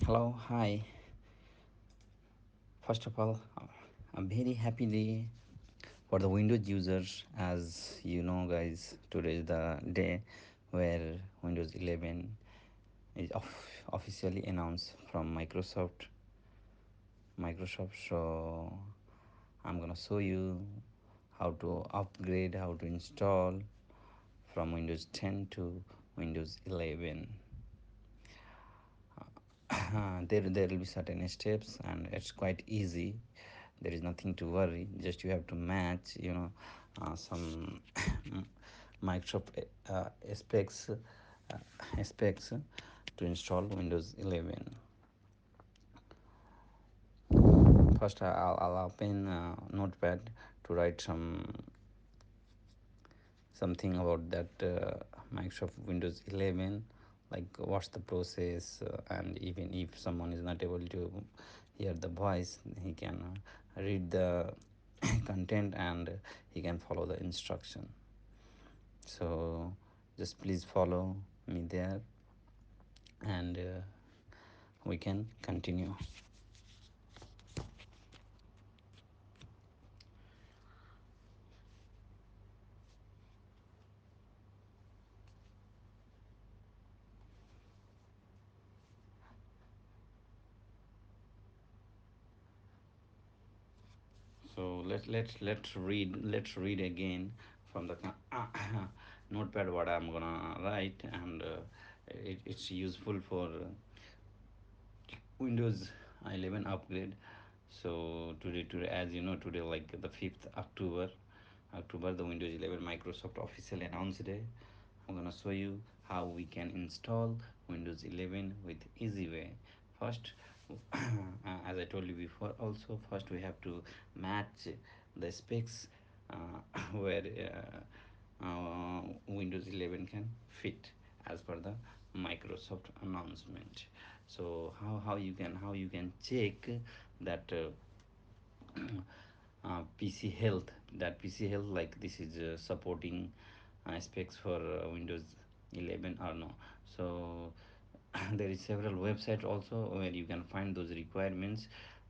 Hello, hi. First of all, a very happy day for the Windows users. As you know, guys, today is the day where Windows 11 is officially announced from Microsoft. So I'm gonna show you how to upgrade, how to install from Windows 10 to Windows 11. There will be certain steps and it's quite easy. There is nothing to worry, just you have to match some Microsoft specs to install Windows 11. First I'll open notepad to write something about that Microsoft Windows 11, like what's the process, and even if someone is not able to hear the voice, he can read the content and he can follow the instruction. So just please follow me there, and we can continue. So let's read again from the notepad what I'm gonna write, and it's useful for Windows 11 upgrade. So today, as you know, today like the 5th October, the Windows 11 Microsoft official announced day. I'm gonna show you how we can install Windows 11 with easy way. First, as I told you before, also first we have to match the specs where Windows 11 can fit as per the Microsoft announcement. So how you can check that PC health, like this is supporting specs for Windows 11 or no. So there is several websites also where you can find those requirements.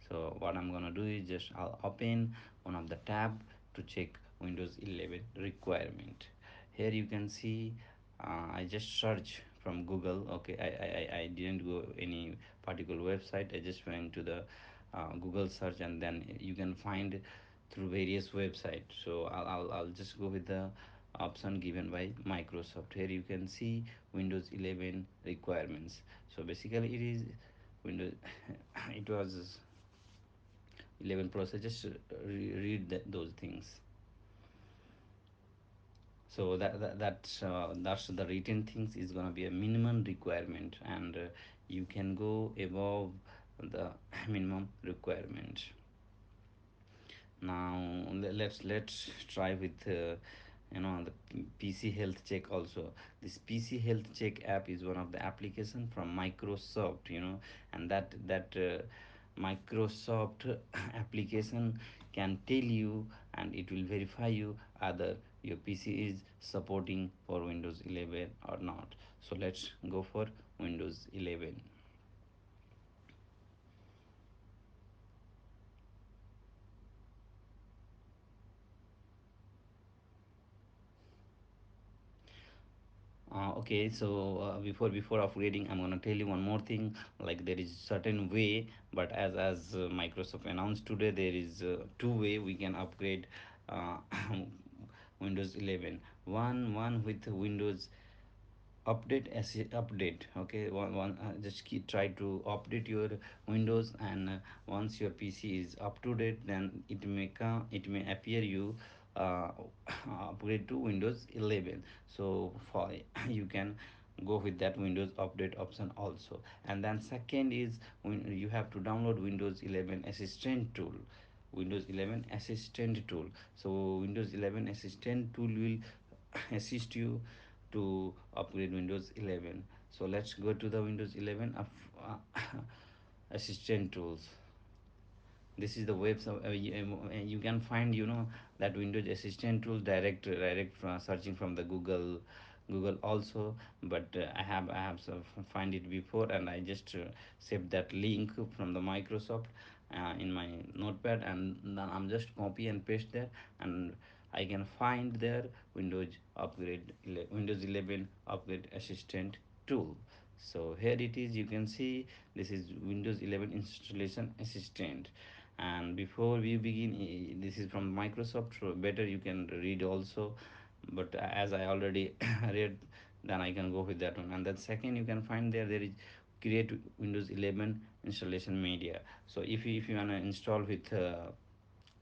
So what I'm gonna do is just I'll open one of the tab to check Windows 11 requirement. Here you can see I just search from Google. Okay, I didn't go any particular website. I just went to the Google search, and then you can find through various websites. So I'll just go with the option given by Microsoft. Here you can see Windows 11 requirements. So basically it is Windows it was 11 process. Just read those things. So that's the written things is gonna be a minimum requirement, and you can go above the minimum requirement. Now let's try with the PC health check also. This PC health check app is one of the application from Microsoft, and that Microsoft application can tell you, and it will verify you either your PC is supporting for Windows 11 or not. So let's go for Windows 11. Okay, so before upgrading, I'm gonna tell you one more thing. Like there is certain way, but as Microsoft announced today, there is two-way we can upgrade uh, Windows 11. One with Windows update as update. Okay, one just keep try to update your Windows, and once your PC is up to date, then it may appear you uh, upgrade to Windows 11. So for you can go with that Windows update option also. And then second is when you have to download Windows 11 assistant tool. Windows 11 assistant tool. So Windows 11 assistant tool will assist you to upgrade Windows 11. So let's go to the Windows 11 assistant tools. This is the website. You can find that Windows assistant tool direct from searching from the Google, Google also, but I have find it before, and I just saved that link from the Microsoft in my notepad, and then I'm just copy and paste there, and I can find there Windows 11 upgrade assistant tool. So here it is, you can see this is Windows 11 installation assistant. And before we begin, this is from Microsoft, so better you can read also, but as I already read, then I can go with that one. And then second, you can find there is create Windows 11 installation media. So if you want to install with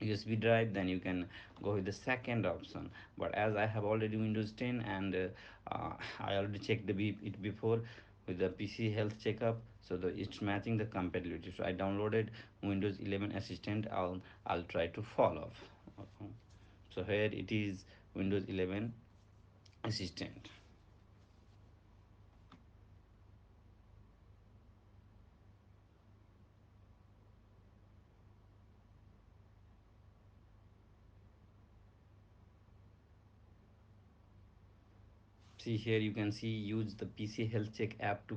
USB drive, then you can go with the second option. But as I have already Windows 10, and I already checked it before with the PC health checkup, so it's matching the compatibility. So I downloaded Windows 11 assistant. I'll try to follow. Okay. So here it is, Windows 11 assistant. See here, you can see use the PC health check app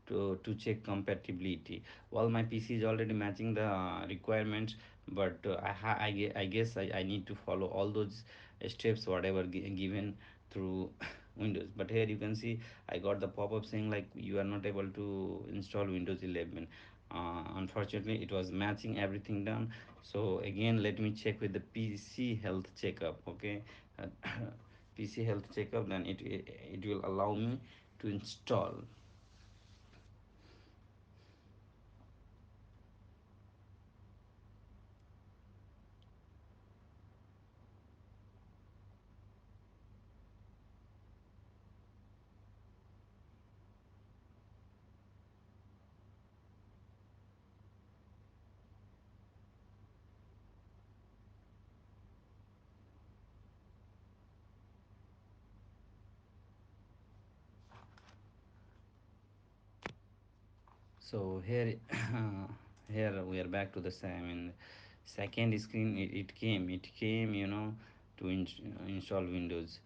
to check compatibility. Well, my PC is already matching the requirements, but I guess I need to follow all those steps whatever given through Windows. But here you can see I got the pop-up saying like you are not able to install Windows 11. Unfortunately, it was matching everything done. So again, let me check with the PC health checkup. Okay. Uh, PC health checkup, then it will allow me to install. So here here we are back to the same in second screen. It came, to install Windows.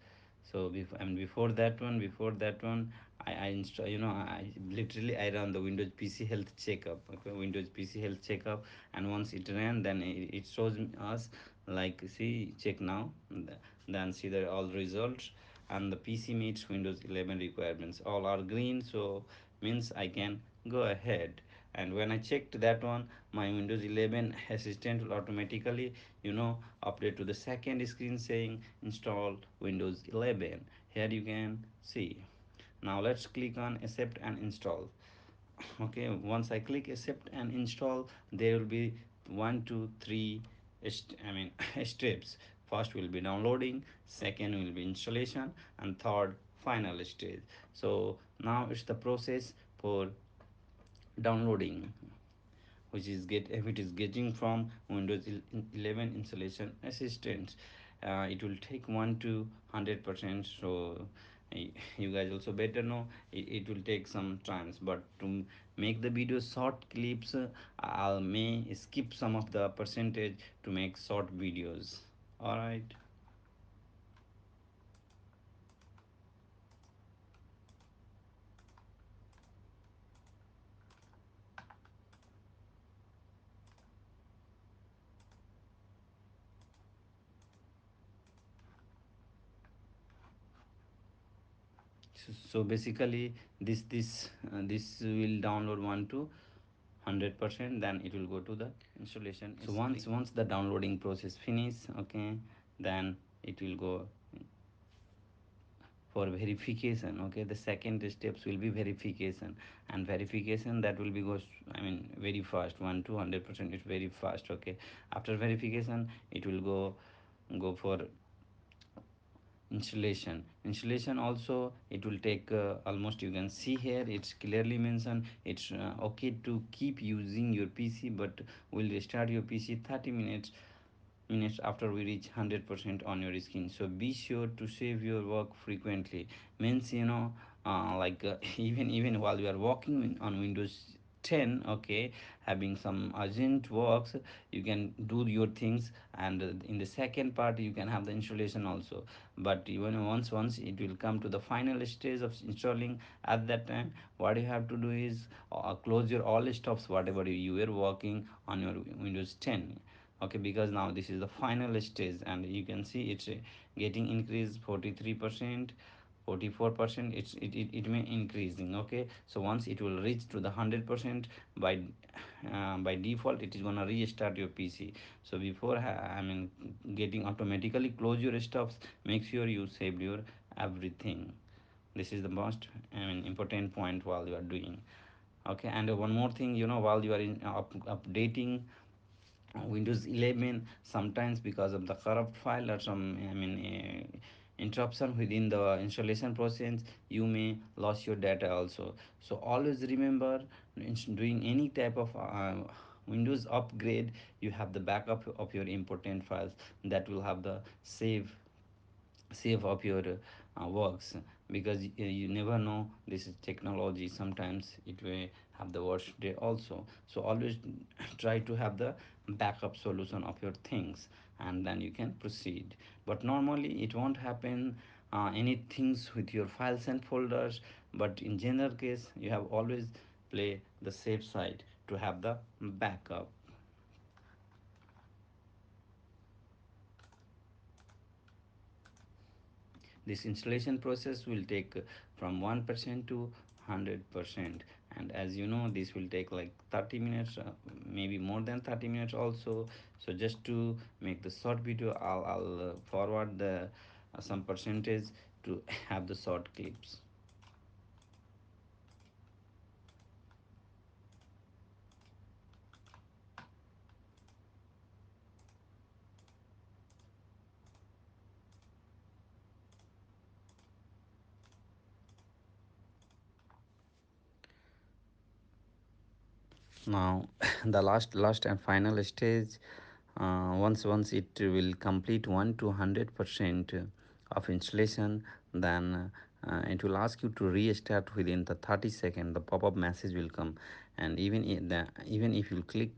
So before that one, I install, I literally I run the Windows PC health checkup. Okay, Windows PC health checkup, and once it ran, then it shows us like, see, check now, then see the all results, and the PC meets Windows 11 requirements. All are green, so means I can go ahead. And when I checked that one, my Windows 11 assistant will automatically, update to the second screen saying install Windows 11. Here you can see. Now let's click on accept and install. Okay, once I click accept and install, there will be one, two, three, I mean steps. First will be downloading, second will be installation, and third final stage. So now it's the process for downloading, which is it is getting from Windows 11 installation assistance. It will take 1 to 100%. So you guys also better know it will take some times, but to make the video short clips, I may skip some of the percentage to make short videos. All right. So basically this will download 1 to 100%, then it will go to the installation. So once the downloading process finish, okay, then it will go for verification. Okay, the second steps will be verification, and verification that will be goes, I mean, very fast. 1 to 100% is very fast. Okay, after verification it will go for installation also. It will take almost, you can see here it's clearly mentioned it's okay to keep using your PC, but will restart your PC 30 minutes after we reach 100% on your screen. So be sure to save your work frequently. Means, like even while you are working on Windows 10, okay, having some urgent works, you can do your things, and in the second part you can have the installation also. But even once it will come to the final stage of installing, at that time what you have to do is close your all stops whatever you were working on your Windows 10. Okay, because now this is the final stage, and you can see it's getting increased 43%, 44%. It may increasing. Okay, so once it will reach to the 100%, by default it is gonna restart your PC. So before I mean getting automatically close your stuffs, make sure you saved your everything. This is the most, I mean, important point while you are doing. Okay, and one more thing, while you are in updating Windows 11, sometimes because of the corrupt file or some, I mean, interruption within the installation process, you may lose your data also. So always remember, doing any type of Windows upgrade, you have the backup of your important files, that will have the save of your works, because you never know, this is technology, sometimes it may have the worst day also. So always try to have the backup solution of your things, and then you can proceed. But normally it won't happen any things with your files and folders, but in general case you have always play the safe side to have the backup. This installation process will take from 1% to 100%, and as you know, this will take like 30 minutes, maybe more than 30 minutes also. So just to make the short video, I'll forward the some percentage to have the short clips. Now the last and final stage, once it will complete 1 to 100% of installation, then it will ask you to restart within the 30 second. The pop-up message will come, and even if you click,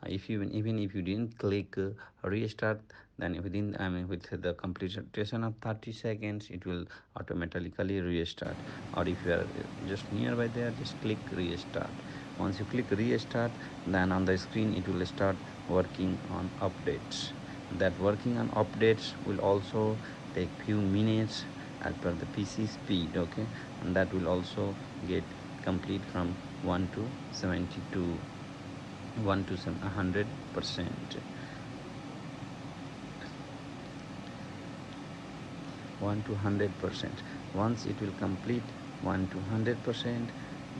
if you even if you didn't click restart, then within, I mean, with the completion of 30 seconds, it will automatically restart. Or if you are just nearby there, just click restart. Once you click restart, then on the screen it will start working on updates. That working on updates will also take few minutes as per the PC speed. Okay, and that will also get complete from 1 to 72, 1 to 100%. 1 to 100%. Once it will complete 1 to 100%,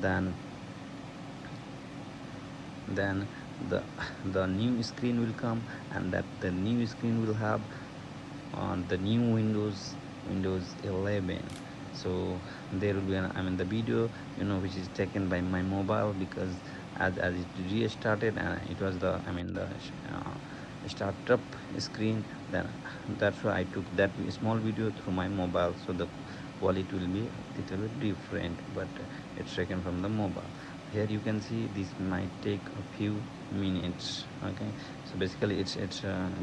then then the the new screen will come, and that the new screen will have on the new Windows 11. So there will be I mean the video, which is taken by my mobile, because as it restarted, and it was the, I mean, the startup screen, then that's why I took that small video through my mobile. So the quality will be a little bit different, but it's taken from the mobile. Here you can see this might take a few minutes. Okay, so basically it's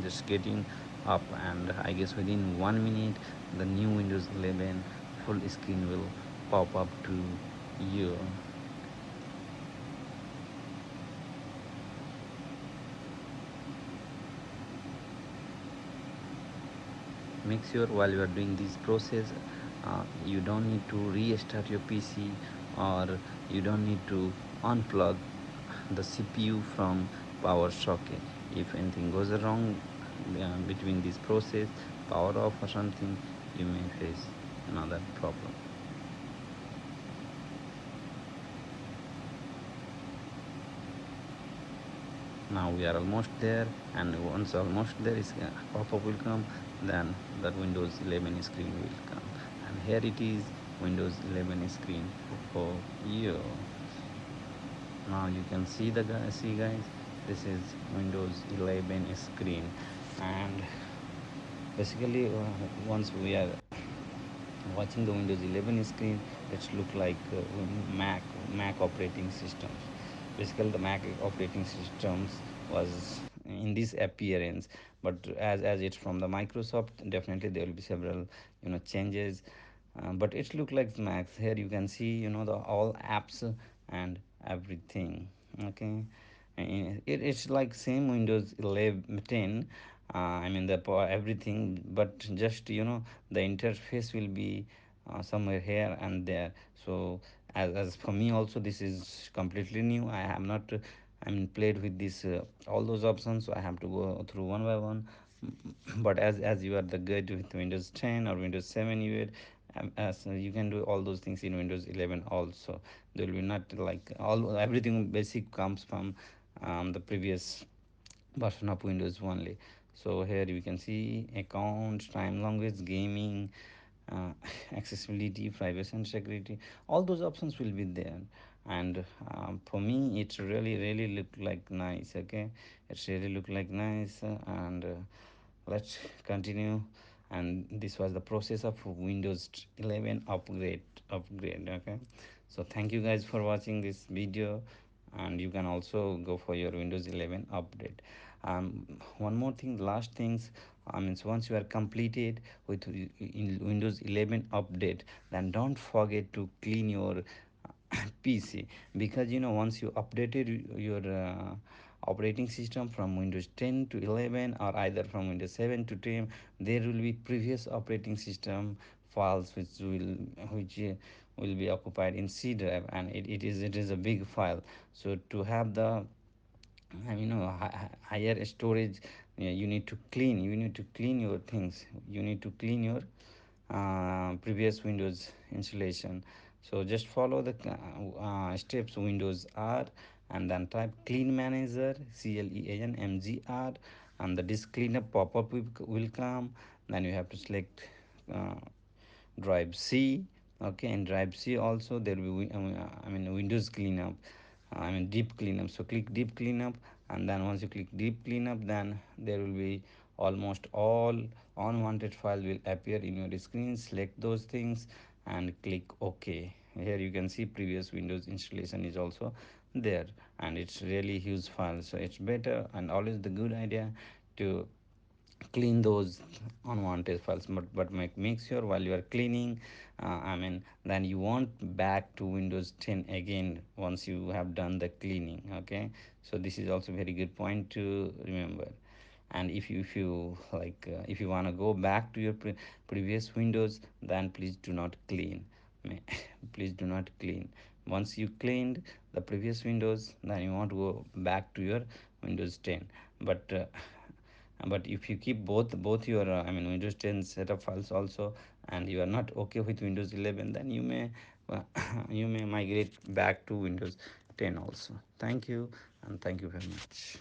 just getting up, and I guess within 1 minute the new Windows 11 full screen will pop up to you. Make sure while you are doing this process, you don't need to restart your PC, or you don't need to unplug the CPU from power socket. If anything goes wrong between this process, power off or something, you may face another problem. Now we are almost there, and once almost there is pop-up will come, then that Windows 11 screen will come, and here it is, Windows 11 screen for you. Now you can see guys, this is Windows 11 screen. And basically, once we are watching the Windows 11 screen, it's look like Mac operating systems. basically the Mac operating systems was in this appearance, but as it's from the Microsoft, definitely there will be several changes. But it look like Macs. Here you can see the all apps and everything. Okay. It's like same Windows 11 10. I mean the everything, but just the interface will be somewhere here and there. So as for me also, this is completely new. I have not I mean played with this all those options, so I have to go through one by one. But as you are the good with Windows 10 or Windows 7, as you can do all those things in Windows 11 also. There will be not like all everything basic comes from the previous version of Windows only. So here you can see account, time language, gaming, uh, accessibility, privacy and security. All those options will be there. And for me it really look like nice. Okay, it's really look like nice. And let's continue. And this was the process of Windows 11 upgrade. Okay, so thank you guys for watching this video, and you can also go for your Windows 11 update. One more thing, last things, I mean, so once you are completed with in Windows 11 update, then don't forget to clean your PC, because once you updated your operating system from Windows 10 to 11, or either from Windows 7 to 10, there will be previous operating system files which will be occupied in C drive, and it is a big file. So to have the higher storage, you need to clean your things, you need to clean your previous Windows installation. So just follow the steps. Windows R, and then type clean manager, CLEANMGR, and the disk cleanup pop-up will come. Then you have to select uh, drive C. Okay, and drive C also there will be Windows cleanup, I mean deep cleanup. So click deep cleanup, and then once you click deep cleanup, then there will be almost all unwanted file will appear in your screen. Select those things and click OK. Here you can see previous Windows installation is also there, and it's really huge file. So it's better and always the good idea to clean those unwanted files, but make sure while you are cleaning, then you won't back to Windows 10 again once you have done the cleaning. Okay, so this is also very good point to remember. And if you like if you want to go back to your previous Windows, then please do not clean. Please do not clean. Once you cleaned the previous Windows, then you want to go back to your Windows 10. But if you keep both your Windows 10 setup files also, and you are not okay with Windows 11, then you may you may migrate back to Windows 10 also. Thank you, and thank you very much.